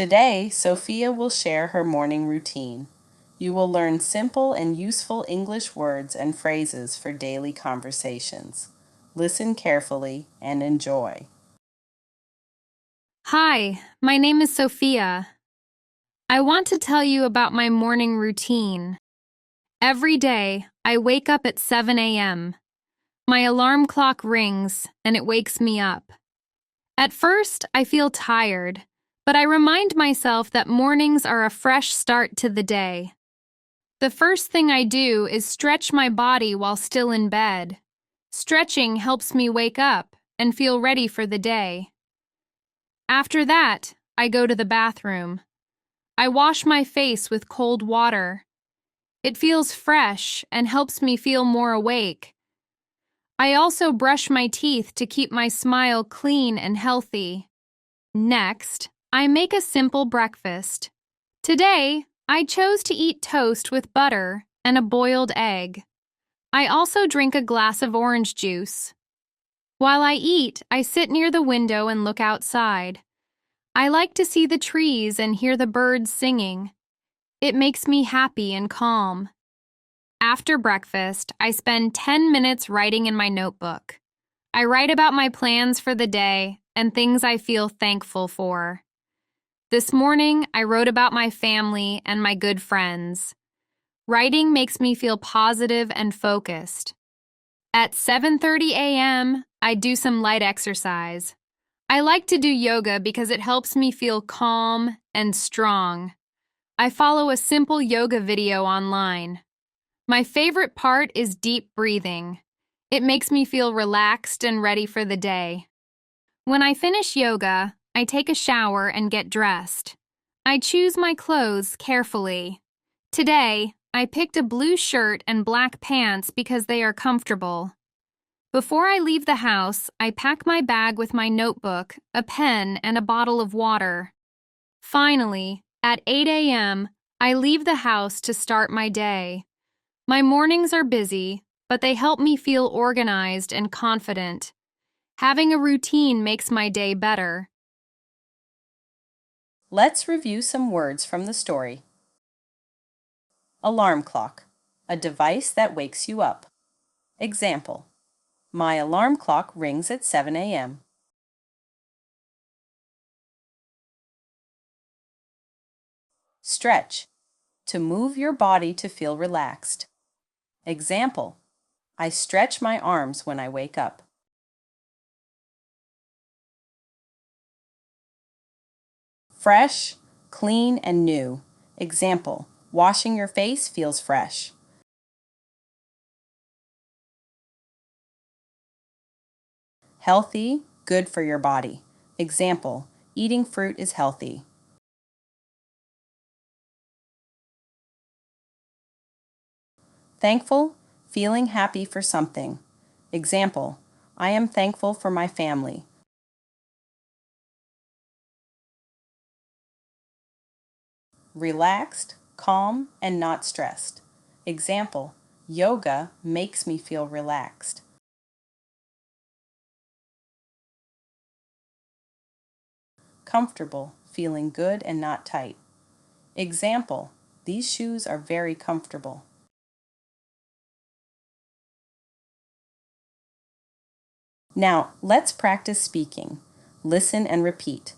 Today, Sophia will share her morning routine. You will learn simple and useful English words and phrases for daily conversations. Listen carefully and enjoy. Hi, my name is Sophia. I want to tell you about my morning routine. Every day, I wake up at 7 a.m. My alarm clock rings and it wakes me up. At first, I feel tired, but I remind myself that mornings are a fresh start to the day. The first thing I do is stretch my body while still in bed. Stretching helps me wake up and feel ready for the day. After that, I go to the bathroom. I wash my face with cold water. It feels fresh and helps me feel more awake. I also brush my teeth to keep my smile clean and healthy. Next, I make a simple breakfast. Today, I chose to eat toast with butter and a boiled egg. I also drink a glass of orange juice. While I eat, I sit near the window and look outside. I like to see the trees and hear the birds singing. It makes me happy and calm. After breakfast, I spend 10 minutes writing in my notebook. I write about my plans for the day and things I feel thankful for. This morning, I wrote about my family and my good friends. Writing makes me feel positive and focused. At 7:30 a.m., I do some light exercise. I like to do yoga because it helps me feel calm and strong. I follow a simple yoga video online. My favorite part is deep breathing. It makes me feel relaxed and ready for the day. When I finish yoga, I take a shower and get dressed. I choose my clothes carefully. Today, I picked a blue shirt and black pants because they are comfortable. Before I leave the house, I pack my bag with my notebook, a pen, and a bottle of water. Finally, at 8 a.m., I leave the house to start my day. My mornings are busy, but they help me feel organized and confident. Having a routine makes my day better. Let's review some words from the story. Alarm clock, a device that wakes you up. Example: my alarm clock rings at 7 a.m. Stretch, to move your body to feel relaxed. Example: I stretch my arms when I wake up. Fresh, clean, and new. Example: washing your face feels fresh. Healthy, good for your body. Example: eating fruit is healthy. Thankful, feeling happy for something. Example: I am thankful for my family. Relaxed, calm, and not stressed. Example: yoga makes me feel relaxed. Comfortable, feeling good and not tight. Example: these shoes are very comfortable. Now, let's practice speaking. Listen and repeat.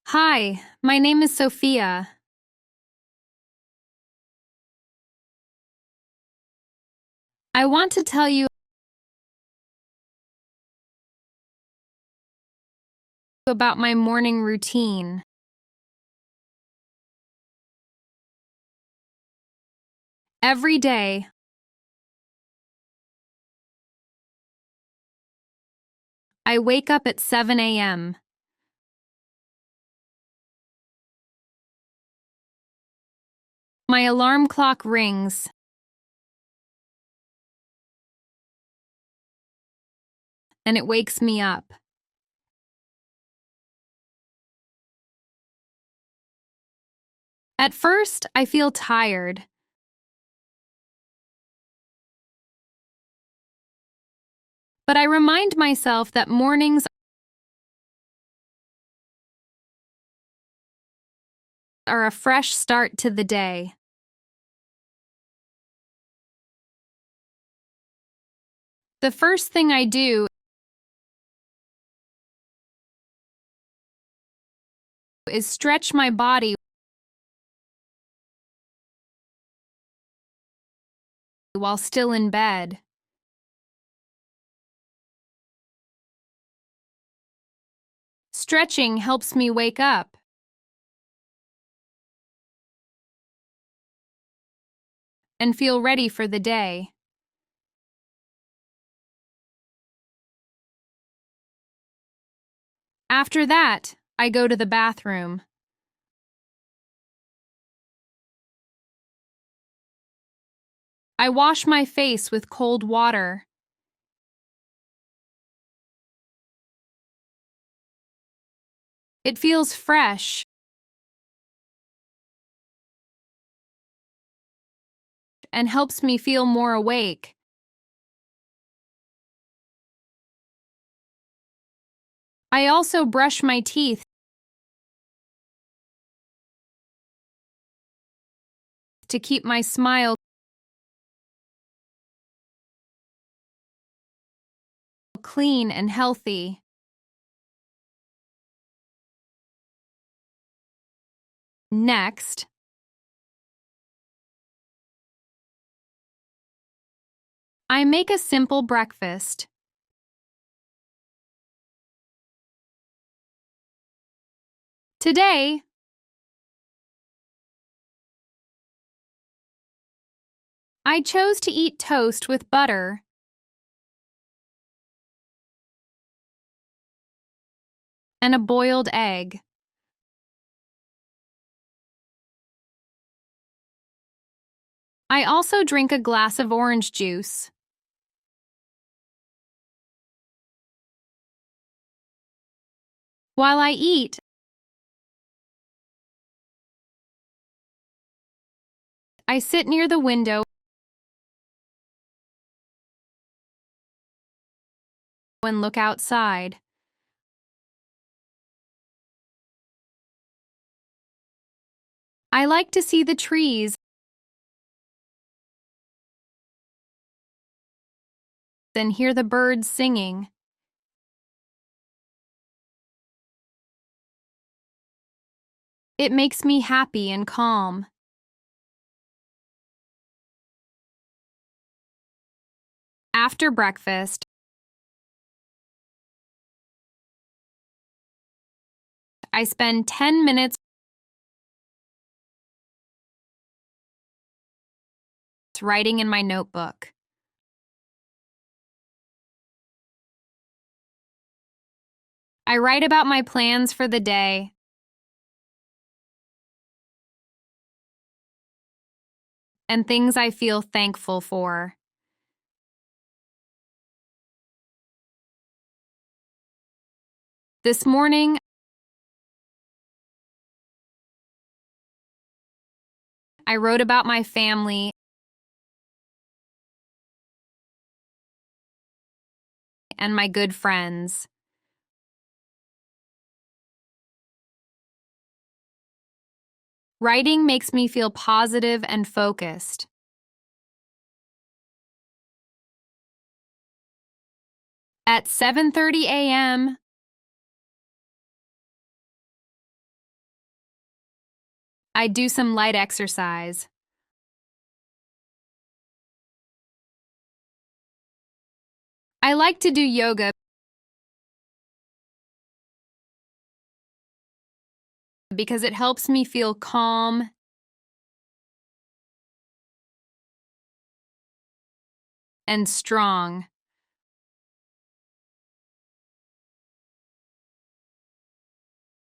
Hi, my name is Sophia. I want to tell you about my morning routine. Every day, I wake up at 7 a.m. My alarm clock rings, and it wakes me up. At first, I feel tired, but I remind myself that mornings are a fresh start to the day. The first thing I do is stretch my body while still in bed. Stretching helps me wake up and feel ready for the day. After that, I go to the bathroom. I wash my face with cold water. It feels fresh and helps me feel more awake. I also brush my teeth to keep my smile clean and healthy. Next, I make a simple breakfast. Today, I chose to eat toast with butter and a boiled egg. I also drink a glass of orange juice. While I eat, I sit near the window and look outside. I like to see the trees and hear the birds singing. It makes me happy and calm. After breakfast, I spend 10 minutes writing in my notebook. I write about my plans for the day and things I feel thankful for. This morning, I wrote about my family and my good friends. Writing makes me feel positive and focused. At 7:30 a.m., I do some light exercise. I like to do yoga because it helps me feel calm and strong.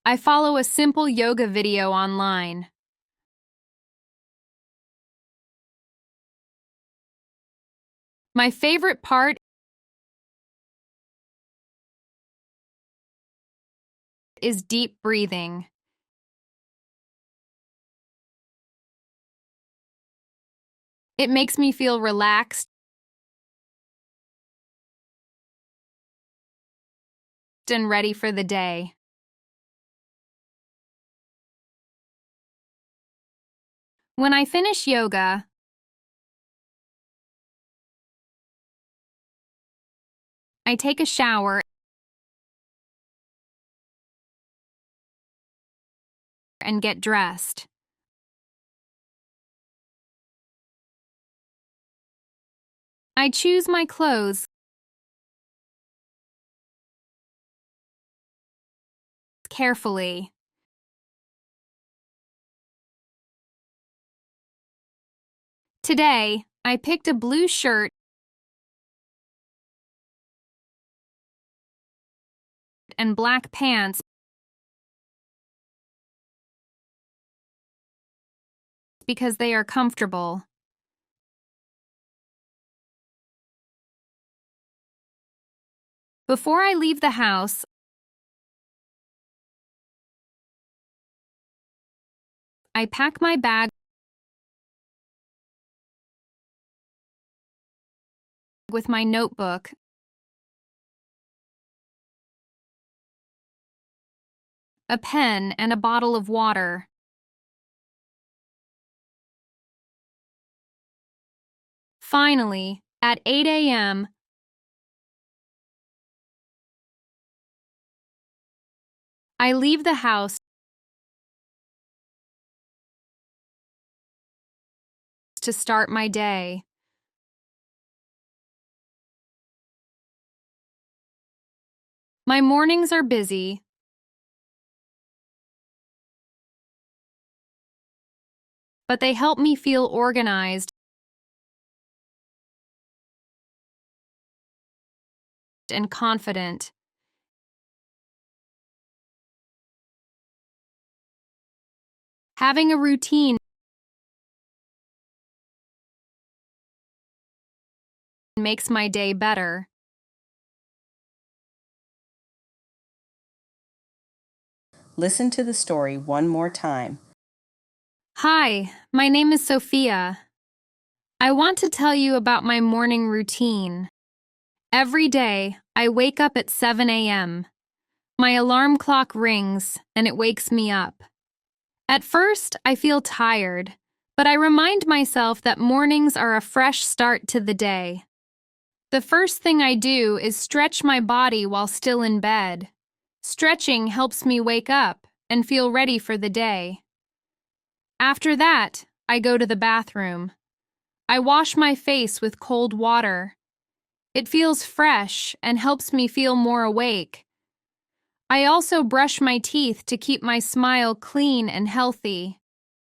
I follow a simple yoga video online. My favorite part is deep breathing. It makes me feel relaxed and ready for the day. When I finish yoga, I take a shower and get dressed. I choose my clothes carefully. Today, I picked a blue shirt and black pants because they are comfortable. Before I leave the house, I pack my bag with my notebook, a pen, and a bottle of water. Finally, at 8 a.m., I leave the house to start my day. My mornings are busy, but they help me feel organized and confident. Having a routine makes my day better. Listen to the story one more time. Hi, my name is Sophia. I want to tell you about my morning routine. Every day, I wake up at 7 a.m. My alarm clock rings and it wakes me up. At first, I feel tired, but I remind myself that mornings are a fresh start to the day. The first thing I do is stretch my body while still in bed. Stretching helps me wake up and feel ready for the day. After that, I go to the bathroom. I wash my face with cold water. It feels fresh and helps me feel more awake. I also brush my teeth to keep my smile clean and healthy.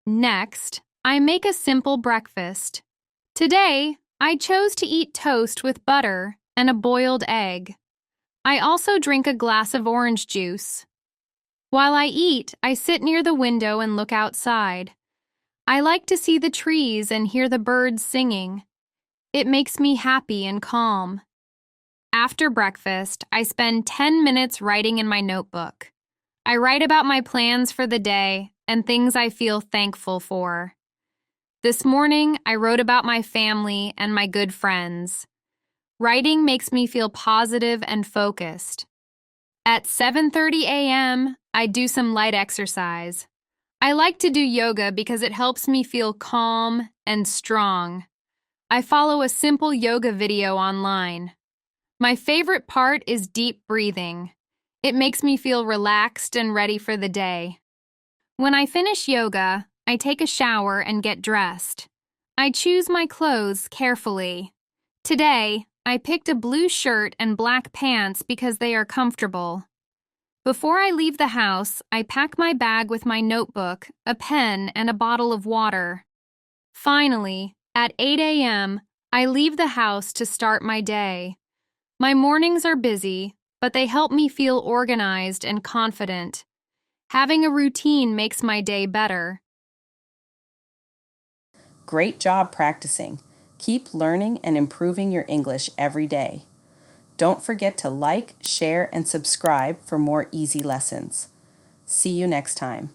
Next, I make a simple breakfast. Today, I chose to eat toast with butter and a boiled egg. I also drink a glass of orange juice. While I eat, I sit near the window and look outside. I like to see the trees and hear the birds singing. It makes me happy and calm. After breakfast, I spend 10 minutes writing in my notebook. I write about my plans for the day and things I feel thankful for. This morning, I wrote about my family and my good friends. Writing makes me feel positive and focused. At 7:30 a.m., I do some light exercise. I like to do yoga because it helps me feel calm and strong. I follow a simple yoga video online. My favorite part is deep breathing. It makes me feel relaxed and ready for the day. When I finish yoga, I take a shower and get dressed. I choose my clothes carefully. Today, I picked a blue shirt and black pants because they are comfortable. Before I leave the house, I pack my bag with my notebook, a pen, and a bottle of water. Finally, at 8 a.m., I leave the house to start my day. My mornings are busy, but they help me feel organized and confident. Having a routine makes my day better. Great job practicing. Keep learning and improving your English every day. Don't forget to like, share, and subscribe for more easy lessons. See you next time.